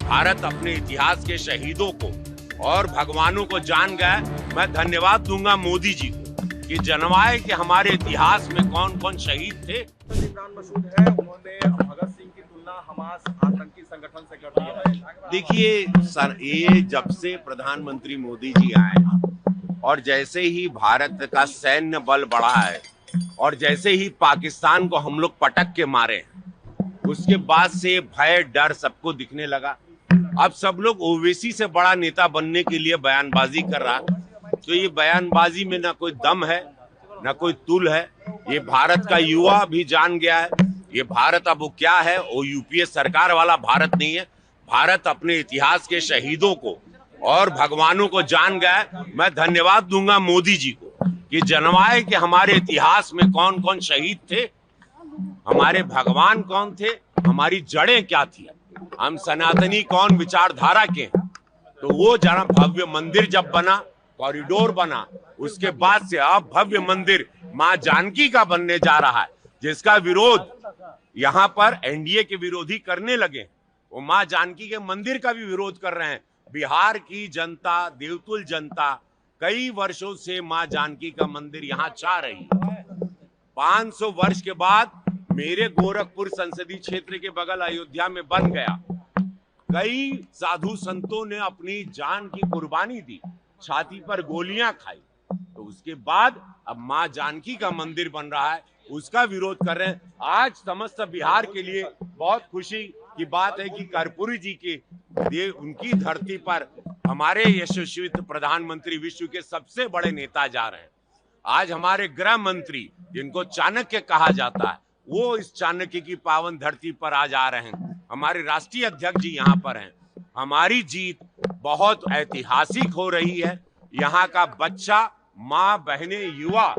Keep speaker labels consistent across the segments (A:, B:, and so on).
A: भारत अपने इतिहास के शहीदों को और भगवानों को जान गया। मैं धन्यवाद दूंगा मोदी जी को कि जनवाए कि हमारे इतिहास में कौन कौन शहीद थे।
B: इमरान मसूद है, उन्होंने भगत सिंह की तुलना हमास आतंकी संगठन से कर दी है।
A: देखिए सर, ये जब से प्रधानमंत्री मोदी जी आए और जैसे ही भारत का सैन्य बल बढ़ा है और जैसे ही पाकिस्तान को हम लोग पटक के मारे, उसके बाद से भय डर सबको दिखने लगा। अब सब लोग ओवैसी से बड़ा नेता बनने के लिए बयानबाजी कर रहा, तो ये बयानबाजी में ना कोई दम है ना कोई तुल है। ये भारत का युवा भी जान गया है ये भारत अब वो क्या है, वो यूपीए सरकार वाला भारत नहीं है। भारत अपने इतिहास के शहीदों को और भगवानों को जान गया है। मैं धन्यवाद दूंगा मोदी जी को कि जनवाए कि हमारे इतिहास में कौन कौन शहीद थे, हमारे भगवान कौन थे, हमारी जड़ें क्या थी, हम सनातनी कौन विचारधारा के हैं। तो वो जरा भव्य मंदिर जब बना, कॉरिडोर बना, उसके बाद से अब भव्य मंदिर मां जानकी का बनने जा रहा है, जिसका विरोध यहाँ पर एनडीए के विरोधी करने लगे। वो मां जानकी के मंदिर का भी विरोध कर रहे हैं। बिहार की जनता, देवतुल जनता कई वर्षों से मां जानकी का मंदिर यहाँ चाह रही है। 500 वर्ष के बाद मेरे गोरखपुर संसदीय क्षेत्र के बगल अयोध्या में बन गया। कई साधु संतों ने अपनी जान की कुर्बानी दी, छाती पर गोलियां खाई, तो उसके बाद अब मां जानकी का मंदिर बन रहा है, उसका विरोध कर रहे हैं। आज समस्त बिहार के लिए बहुत खुशी की बात है कि कर्पूरी जी की उनकी धरती पर हमारे यशस्वी प्रधानमंत्री, विश्व के सबसे बड़े नेता जा रहे हैं। आज हमारे गृह मंत्री, जिनको चाणक्य कहा जाता है, वो इस चाणक्य की पावन धरती पर आज आ रहे हैं। हमारे राष्ट्रीय अध्यक्ष जी यहाँ पर हैं। हमारी जीत बहुत ऐतिहासिक हो रही है। यहाँ का बच्चा, माँ, बहनें, युवा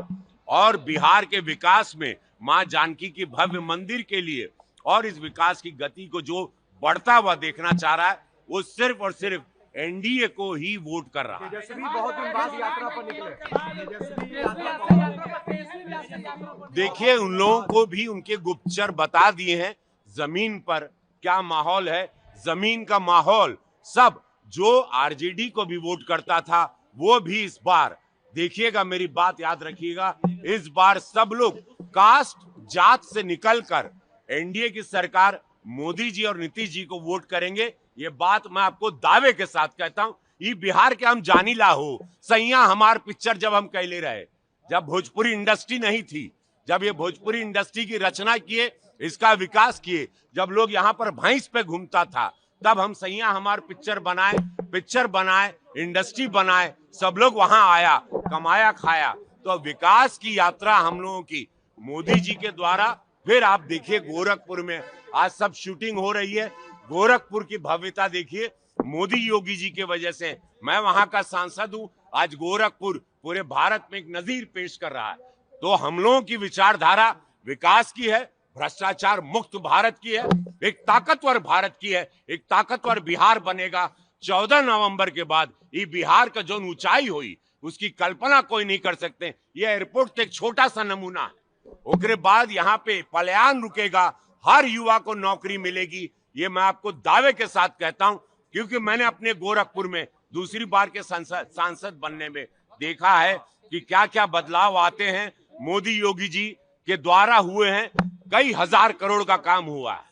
A: और बिहार के विकास में माँ जानकी की भव्य मंदिर के लिए और इस विकास की गति को जो बढ़ता हुआ देखना चाह रहा है, वो सिर्फ और सिर्फ एनडीए को ही वोट कर रहा है।
B: तेजस्वी बहुत दिन बाद यात्रा पर निकले।
A: देखिए, उन लोगों को भी उनके गुप्तचर बता दिए हैं जमीन पर क्या माहौल है। जमीन का माहौल, सब जो आरजेडी को भी वोट करता था वो भी इस बार, देखिएगा, मेरी बात याद रखिएगा, इस बार सब लोग कास्ट जात से निकलकर एनडीए की सरकार, मोदी जी और नीतीश जी को वोट करेंगे। ये बात मैं आपको दावे के साथ कहता हूं। ये बिहार के हम जानीला हो सैया हमार पिक्चर जब हम कहले रहे, जब भोजपुरी इंडस्ट्री नहीं थी, जब ये भोजपुरी इंडस्ट्री की रचना किए, इसका विकास किए, जब लोग यहाँ पर भैंस पे घूमता था, तब हम सैया हमार पिक्चर बनाए, इंडस्ट्री बनाए, सब लोग वहां आया, कमाया खाया। तो विकास की यात्रा हम लोगों की मोदी जी के द्वारा। फिर आप देखिए गोरखपुर में आज सब शूटिंग हो रही है। गोरखपुर की भव्यता देखिए, मोदी योगी जी के वजह से। मैं वहां का सांसद हूं। आज गोरखपुर पूरे भारत में एक नजीर पेश कर रहा है। तो हम लोगों की विचारधारा विकास की है, भ्रष्टाचार मुक्त भारत की है, एक ताकतवर भारत की है, एक ताकतवर बिहार बनेगा। 14 नवंबर के बाद ये बिहार का जो ऊंचाई हुई, उसकी कल्पना कोई नहीं कर सकते। ये एयरपोर्ट तो एक छोटा सा नमूना है। उसके बाद यहाँ पे पलायन रुकेगा, हर युवा को नौकरी मिलेगी। ये मैं आपको दावे के साथ कहता हूं, क्योंकि मैंने अपने गोरखपुर में दूसरी बार के सांसद बनने में देखा है कि क्या क्या बदलाव आते हैं। मोदी योगी जी के द्वारा हुए हैं, कई हजार करोड़ का काम हुआ है।